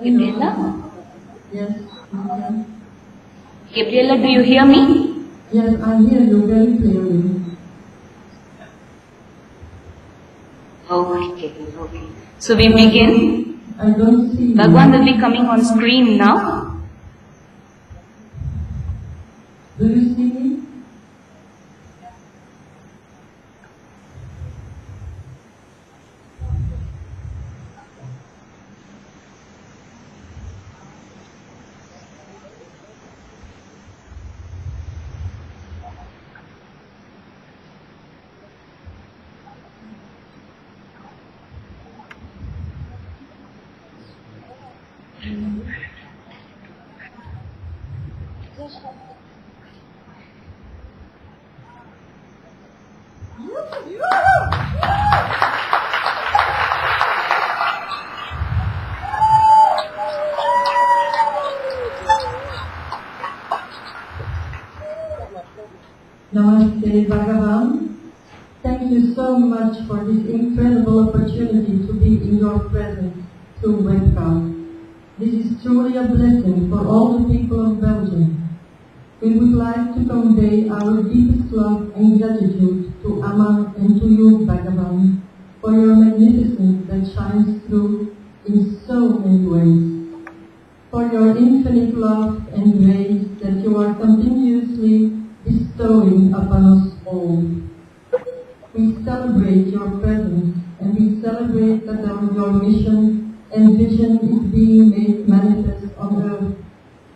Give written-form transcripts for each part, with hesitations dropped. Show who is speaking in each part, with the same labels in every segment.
Speaker 1: Gabriela?
Speaker 2: Yes.
Speaker 1: Gabriela, do you hear me?
Speaker 2: Yes, I hear you very clearly.
Speaker 1: Okay. So we begin.
Speaker 2: I don't see you.
Speaker 1: Bhagwan will be coming on screen now.
Speaker 2: Do you see me? Namaste, Bhagavan. Thank you so much for this incredible opportunity to be in your presence through webcast. This is truly a blessing for all the people of Belgium. We would like to convey our deepest love and gratitude to Amma and to you, Bhagavan, for your magnificence that shines through in so many ways, for your infinite love and grace that you are continuously bestowing upon us all. We celebrate your presence and we celebrate that your mission and vision is being made manifest on earth.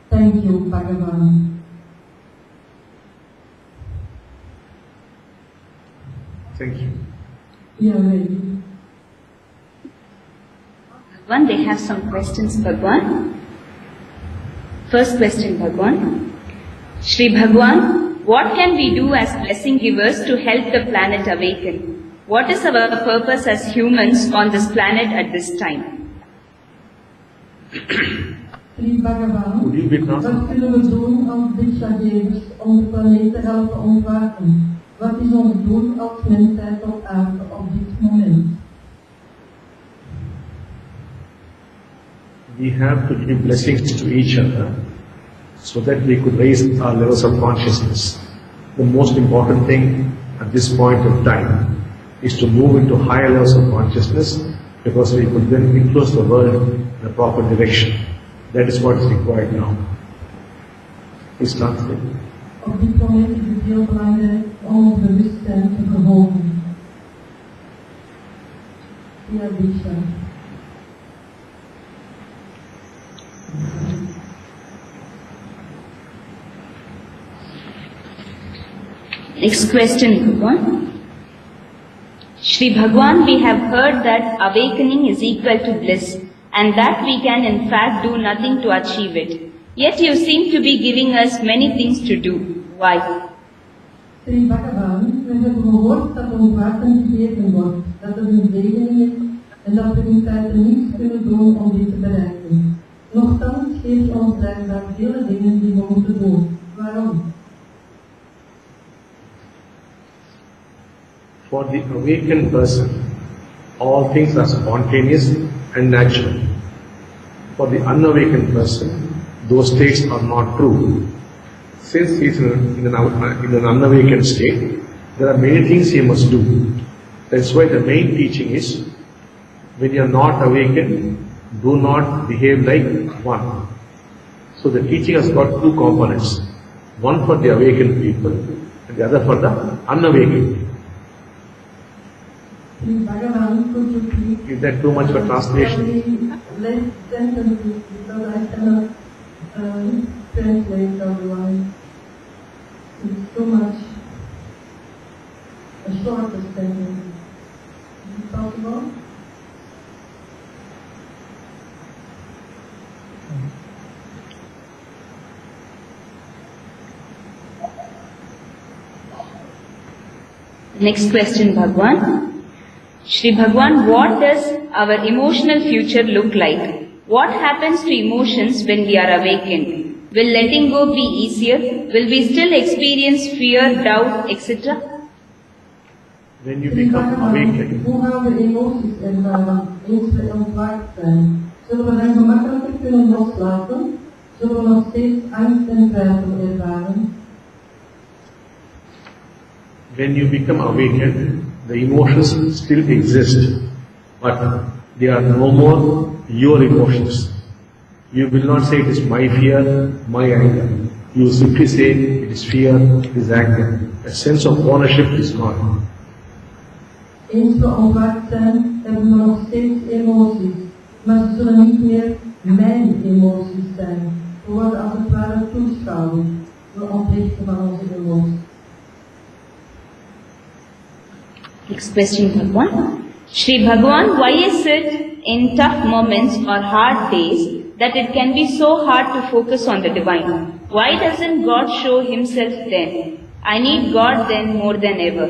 Speaker 2: Thank you, Bhagavan.
Speaker 3: Thank you.
Speaker 2: We are ready.
Speaker 1: Bhagwan, they have some questions, Bhagwan. First question, Bhagwan. Shri Bhagwan, what can we do as blessing givers to help the planet awaken? What is our purpose as humans on this planet at this time?
Speaker 2: Shri Bhagavan,
Speaker 3: Would you be
Speaker 2: wat kunnen we doen als Diksha-gevers om de planeet te helpen ontwaken? Wat is ons doel als mensheid op aarde op dit moment?
Speaker 3: We have to give blessings to each other so that we could raise our levels of consciousness. The most important thing at this point of time is to move into higher levels of consciousness because we could then influence the world in a proper direction. That is what is required now. Please translate.
Speaker 2: Op dit moment is het heel belangrijk om ons bewustzijn te verhogen. Via Diksha.
Speaker 1: Next question, Bhagwan. Shri Bhagwan, we have heard that awakening is equal to bliss and that we can in fact do nothing to achieve it. Yet you seem to be giving us many things to do. Why?
Speaker 2: Shri Bhagavan, we hebben gehoord dat ontwaken gegeven wordt, dat er een zegening is en dat we in feite niets kunnen doen om dit te bereiken. Nochtans geeft je ons blijkbaar vele dingen die we moeten doen. Waarom?
Speaker 3: For the awakened person, all things are spontaneous and natural. For the unawakened person, those states are not true. Since he is in an unawakened state, there are many things he must do. That's why the main teaching is, when you are not awakened, do not behave like one. So the teaching has got two components. One for the awakened people and the other for the unawakened people.
Speaker 2: Bhagavan, could you please...
Speaker 3: Is that too much for translation?
Speaker 2: Less sentences because I cannot translate otherwise. It's too much a shorter sentence. Is it possible?
Speaker 1: Next question, Bhagwan. Shri Bhagwan, what does our emotional future look like? What happens to emotions when we are awakened? Will letting go be easier? Will we still experience fear, doubt, etc.?
Speaker 3: When you become awakened,
Speaker 2: Hoe gaan de emoties ervaren eens we ontwaakt zijn? Zullen we hen gemakkelijker kunnen loslaten? Zullen we nog steeds angst en twijfel ervaren?
Speaker 3: When you become awakened, the emotions still exist, but they are no more your emotions. You will not say it is my fear, my anger. You simply say it is fear, it is anger. A sense of ownership is gone.
Speaker 2: Eens we ontwaakt zijn, hebben we nog steeds emoties, maar ze zullen niet meer mijn emoties zijn. We worden als het ware toeschouwers. We onthechten van onze emoties.
Speaker 1: Next question, Bhagwan. Shri Bhagwan, why is it in tough moments or hard days that it can be so hard to focus on the divine? Why doesn't God show himself then? I need God then more than ever.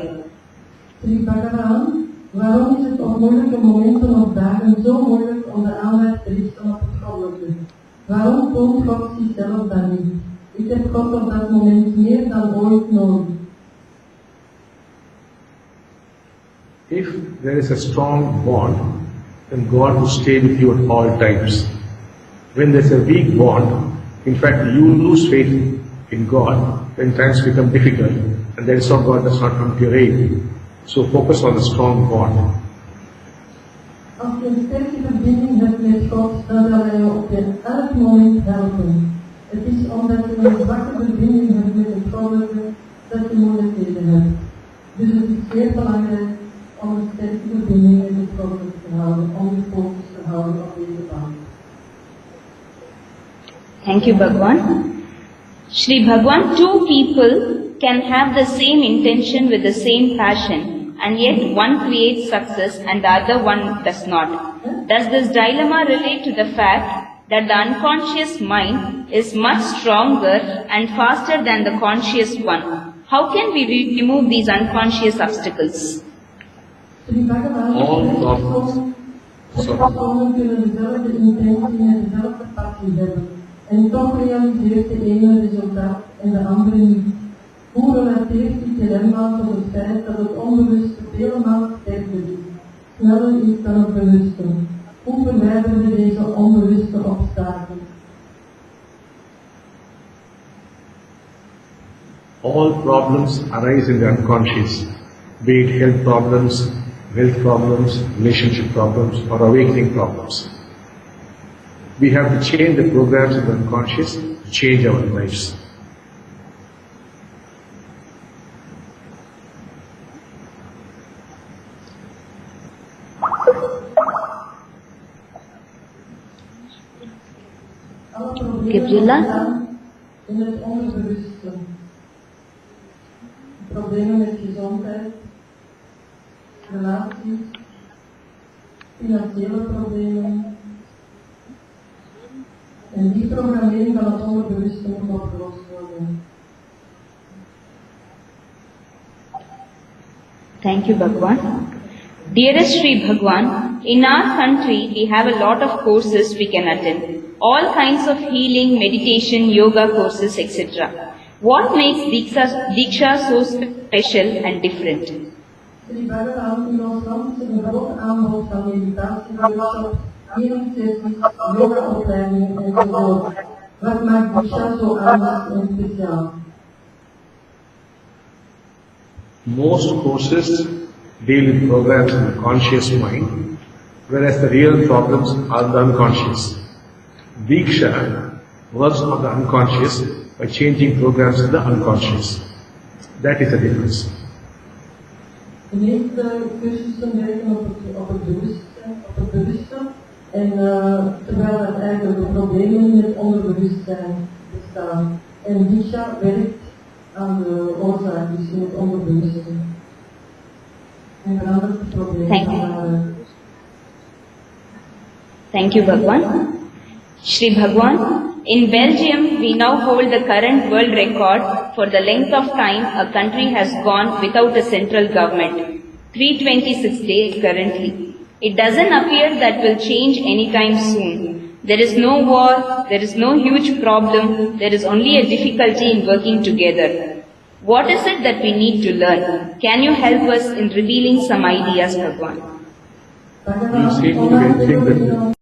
Speaker 2: Sri Bhagavan, waarom is het op moeilijke momenten of dagen zo moeilijk om de aandacht te richten op het goddelijke? Waarom toont God zichzelf dan niet? Ik heb God op dat moment meer dan ooit nodig.
Speaker 3: If there is a strong bond, then God will stay with you at all times. When there is a weak bond, in fact you lose faith in God when times become difficult, and that is how God does not come to your aid. So focus on the strong bond.
Speaker 2: Als je een sterke verbinding hebt met God, dan zal Hij je op elk moment helpen. Het is omdat je een zwakke verbinding hebt met het goddelijke dat je moeilijkheden hebt. Dus het is zeer belangrijk om een sterke verbinding met het goddelijke te houden, om je focus te houden op deze baan.
Speaker 1: Thank you, Bhagwan. Shri Bhagwan, two people can have the same intention with the same passion, and yet one creates success and the other one does not. Does this dilemma relate to the fact that the unconscious mind is much stronger and faster than the conscious one? How can we remove these unconscious obstacles?
Speaker 3: All problems.
Speaker 2: Personen kunnen dezelfde intentie en dezelfde passie hebben. En toch realiseert de ene resultaat en de andere niet. Hoe relateert dit dilemma tot het feit dat het onbewuste vele malen sterker is, sneller is dan het bewuste? Hoe verwijderen we deze onbewuste obstakels?
Speaker 3: All problems arise in the unconscious, be it health problems, wealth problems, relationship problems, or awakening problems. We have to change the programs of the unconscious to change our lives.
Speaker 1: Gabriela?
Speaker 2: In het onderbewuste. Problemen met gezondheid, relaties, financiële problemen. En die programmering van het onderbewuste moet opgelost worden.
Speaker 1: Thank you, Bhagwan. Dearest Shri Bhagwan, in our country we have a lot of courses we can attend. All kinds of healing, meditation, yoga courses, etc. What makes Diksha so special and different?
Speaker 2: Sri Bhagavan, in ons land is een groot aanbod van meditatieworkshops, healingssessies, yogaopleidingen enzovoort. Wat maakt Diksha zo anders en speciaal?
Speaker 3: Most courses deal with programs in the conscious mind, whereas the real problems are the unconscious. Diksha works on the unconscious by changing programs in the unconscious. That is the difference.
Speaker 2: De meeste cursussen werken op het bewustzijn, en terwijl er eigenlijk de problemen in het onderbewustzijn bestaan. En Diksha werkt aan de oorzaak, dus in het onderbewustzijn. En verandert de problemen.
Speaker 1: Thank you, Bhagwan. Shri Bhagwan, in Belgium we now hold the current world record for the length of time a country has gone without a central government. 326 days currently. It doesn't appear that will change anytime soon. There is no war, there is no huge problem, there is only a difficulty in working together. What is it that we need to learn? Can you help us in revealing some ideas, Bhagwan?
Speaker 3: You seem to be thinking that